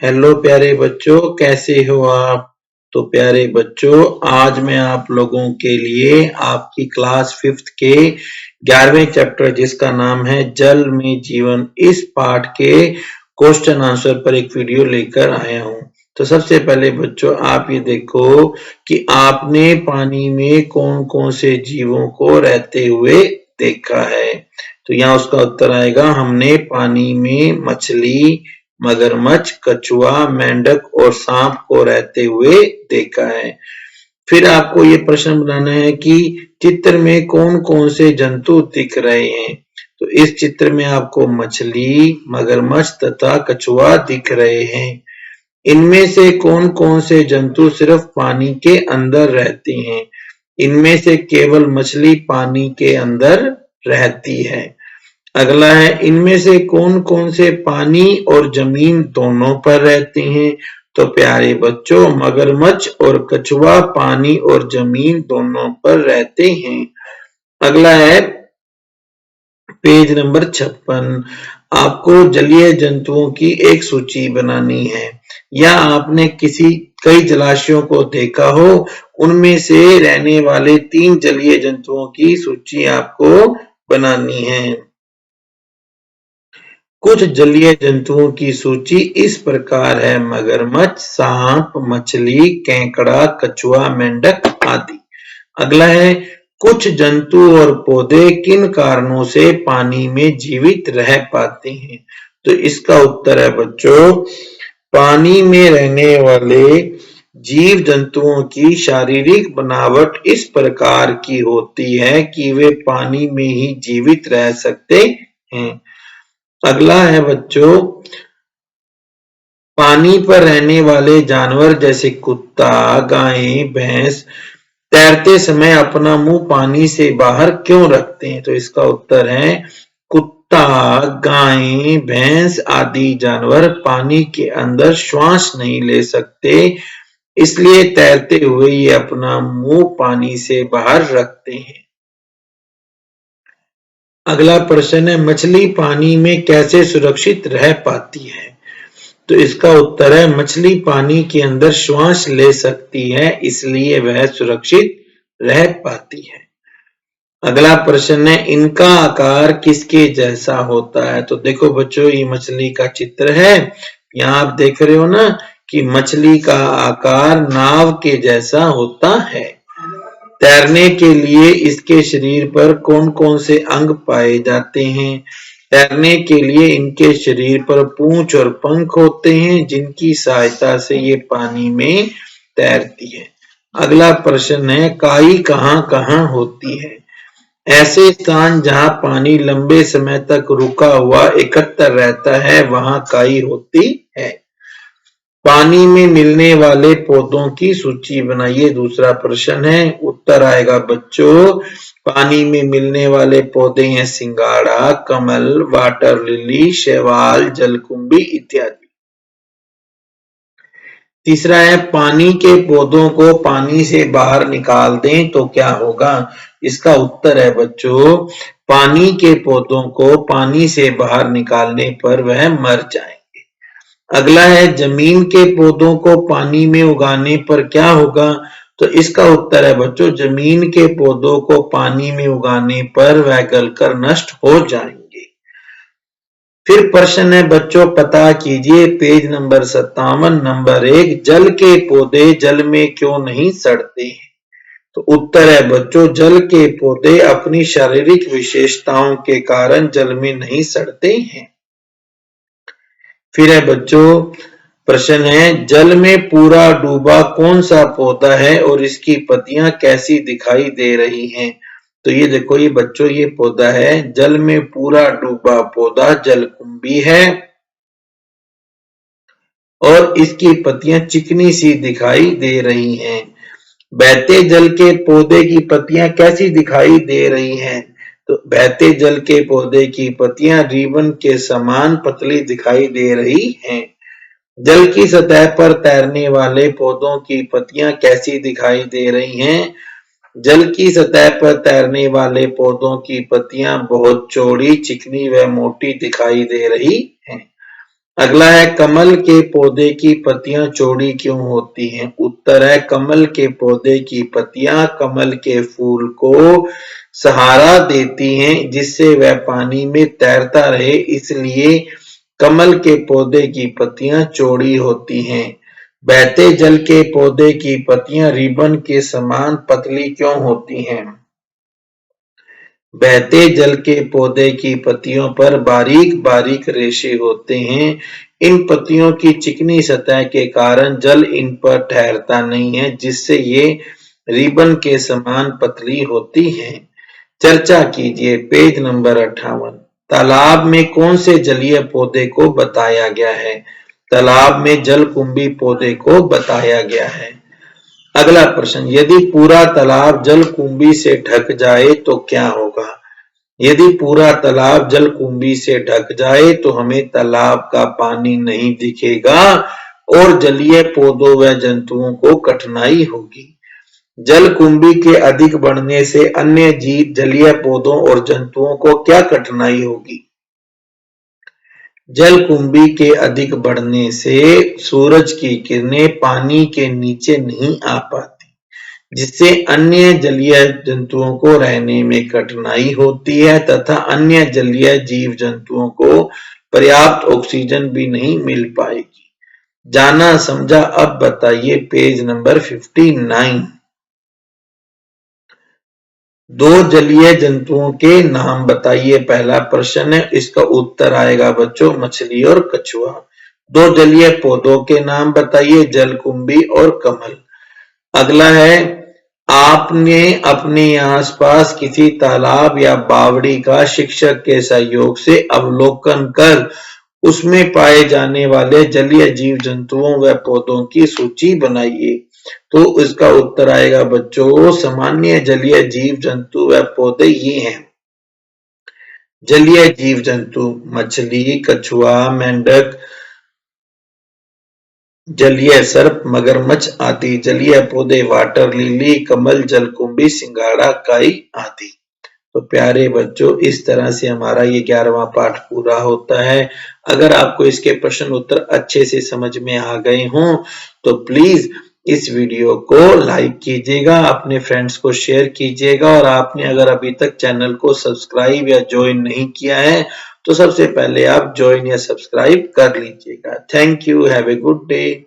Hello प्यारे बच्चों, कैसे हो आप? तो प्यारे बच्चों, आज मैं आप लोगों के लिए आपकी क्लास 5th के 11वें चैप्टर जिसका नाम है जल में जीवन, इस पाठ के क्वेश्चन आंसर पर एक वीडियो लेकर आया हूं। तो सबसे पहले बच्चों आप ये देखो कि आपने पानी में कौन कौन से जीवों को रहते हुए देखा है। तो यहाँ उसका उत्तर आएगा, हमने पानी में मछली, मगरमच्छ, कछुआ, मेंढक और सांप को रहते हुए देखा है। फिर आपको ये प्रश्न बनाना है कि चित्र में कौन कौन से जंतु दिख रहे हैं। तो इस चित्र में आपको मछली, मगरमच्छ तथा कछुआ दिख रहे हैं। इनमें से कौन कौन से जंतु सिर्फ पानी के अंदर रहते हैं? इनमें से केवल मछली पानी के अंदर रहती है। अगला है, इनमें से कौन कौन से पानी और जमीन दोनों पर रहते हैं? तो प्यारे बच्चों, मगरमच्छ और कछुआ पानी और जमीन दोनों पर रहते हैं। अगला है पेज नंबर 56। आपको जलीय जंतुओं की एक सूची बनानी है, या आपने कई जलाशयों को देखा हो, उनमें से रहने वाले 3 जलीय जंतुओं की सूची आपको बनानी है। कुछ जलीय जंतुओं की सूची इस प्रकार है: मगरमच्छ, सांप, मछली, केकड़ा, कछुआ, मेंढक आदि। अगला है, कुछ जंतु और पौधे किन कारणों से पानी में जीवित रह पाते हैं? तो इसका उत्तर है बच्चों, पानी में रहने वाले जीव जंतुओं की शारीरिक बनावट इस प्रकार की होती है कि वे पानी में ही जीवित रह सकते हैं। अगला है बच्चों, पानी पर रहने वाले जानवर जैसे कुत्ता, गाय, भैंस तैरते समय अपना मुंह पानी से बाहर क्यों रखते हैं? तो इसका उत्तर है, कुत्ता, गाय, भैंस आदि जानवर पानी के अंदर श्वास नहीं ले सकते, इसलिए तैरते हुए ये अपना मुंह पानी से बाहर रखते हैं। अगला प्रश्न है, मछली पानी में कैसे सुरक्षित रह पाती है? तो इसका उत्तर है, मछली पानी के अंदर श्वास ले सकती है, इसलिए वह सुरक्षित रह पाती है। अगला प्रश्न है, इनका आकार किसके जैसा होता है? तो देखो बच्चों, ये मछली का चित्र है। यहाँ आप देख रहे हो ना कि मछली का आकार नाव के जैसा होता है। तैरने के लिए इसके शरीर पर कौन कौन से अंग पाए जाते हैं? तैरने के लिए इनके शरीर पर पूंछ और पंख होते हैं, जिनकी सहायता से ये पानी में तैरती है। अगला प्रश्न है, काई कहाँ कहाँ होती है? ऐसे स्थान जहां पानी लंबे समय तक रुका हुआ एकत्र रहता है, वहां काई होती है। पानी में मिलने वाले पौधों की सूची बनाइए, दूसरा प्रश्न है। उत्तर आएगा बच्चों, पानी में मिलने वाले पौधे हैं सिंगाड़ा, कमल, वाटर लिली, शैवाल, जलकुंभी इत्यादि। तीसरा है, पानी के पौधों को पानी से बाहर निकाल दें तो क्या होगा? इसका उत्तर है बच्चों, पानी के पौधों को पानी से बाहर निकालने पर वह मर जाएंगे। अगला है, जमीन के पौधों को पानी में उगाने पर क्या होगा? तो इसका उत्तर है बच्चों, जमीन के पौधों को पानी में उगाने पर वह गलकर नष्ट हो जाएंगे। फिर प्रश्न है बच्चों, पता कीजिए पेज नंबर 57 नंबर 1, जल के पौधे जल में क्यों नहीं सड़ते हैं? तो उत्तर है बच्चों, जल के पौधे अपनी शारीरिक विशेषताओं के कारण जल में नहीं सड़ते हैं। फिर है बच्चों, प्रश्न है, जल में पूरा डूबा कौन सा पौधा है और इसकी पत्तियां कैसी दिखाई दे रही हैं? तो ये देखो, ये बच्चों ये पौधा है, जल में पूरा डूबा पौधा जलकुंभी है, और इसकी पत्तियां चिकनी सी दिखाई दे रही हैं। बहते जल के पौधे की पत्तियां कैसी दिखाई दे रही हैं? तो बहते जल के पौधे की पत्तियां रिबन के समान पतली दिखाई दे रही हैं। जल की सतह पर तैरने वाले पौधों की पत्तियां कैसी दिखाई दे रही हैं? जल की सतह पर तैरने वाले पौधों की पत्तियां बहुत चौड़ी, चिकनी व मोटी दिखाई दे रही हैं। अगला है कमल के पौधे की पत्तियां चौड़ी क्यों होती हैं? उत्तर है कमल के पौधे की पत्तियां कमल के फूल को सहारा देती हैं जिससे वह पानी में तैरता रहे, इसलिए कमल के पौधे की पत्तियां चौड़ी होती हैं। बहते जल के पौधे की पत्तियां रिबन के समान पतली क्यों होती हैं? बहते जल के पौधे की पत्तियों पर बारीक बारीक रेशे होते हैं। इन पत्तियों की चिकनी सतह के कारण जल इन पर ठहरता नहीं है, जिससे ये रिबन के समान पतली होती हैं। चर्चा कीजिए पेज नंबर 58। तालाब में कौन से जलीय पौधे को बताया गया है? तालाब में जलकुंभी पौधे को बताया गया है। अगला प्रश्न, यदि पूरा तालाब जलकुंभी से ढक जाए तो क्या होगा? यदि पूरा तालाब जलकुंभी से ढक जाए तो हमें तालाब का पानी नहीं दिखेगा और जलीय पौधों व जंतुओं को कठिनाई होगी। जलकुंभी के अधिक बढ़ने से अन्य जीव जलीय पौधों और जंतुओं को क्या कठिनाई होगी? जलकुंभी के अधिक बढ़ने से सूरज की किरणें पानी के नीचे नहीं आ पाती, जिससे अन्य जलीय जंतुओं को रहने में कठिनाई होती है तथा अन्य जलीय जीव जंतुओं को पर्याप्त ऑक्सीजन भी नहीं मिल पाएगी। जाना समझा अब बताइए पेज नंबर 59। दो जलीय जंतुओं के नाम बताइए पहला प्रश्न है, इसका उत्तर आएगा बच्चों मछली और कछुआ। दो जलीय पौधों के नाम बताइए जलकुंभी और कमल। अगला है आपने अपने आसपास किसी तालाब या बावड़ी का शिक्षक के सहयोग से अवलोकन कर उसमें पाए जाने वाले जलीय जीव जंतुओं व पौधों की सूची बनाइए। तो इसका उत्तर आएगा बच्चों सामान्य जलीय जीव जंतु व पौधे ये हैं। जलीय जीव जंतु मछली, कछुआ, मेंढक, जलीय सर्प, मगरमच्छ आदि। जलीय पौधे वाटर लिली, कमल, जलकुंभी, सिंघाड़ा, काई आदि। तो प्यारे बच्चों इस तरह से हमारा ये 11वां पाठ पूरा होता है। अगर आपको इसके प्रश्न उत्तर अच्छे से समझ में आ गए हों तो प्लीज इस वीडियो को लाइक कीजिएगा, अपने फ्रेंड्स को शेयर कीजिएगा और आपने अगर अभी तक चैनल को सब्सक्राइब या ज्वाइन नहीं किया है तो सबसे पहले आप ज्वाइन या सब्सक्राइब कर लीजिएगा। Thank you, have a good day.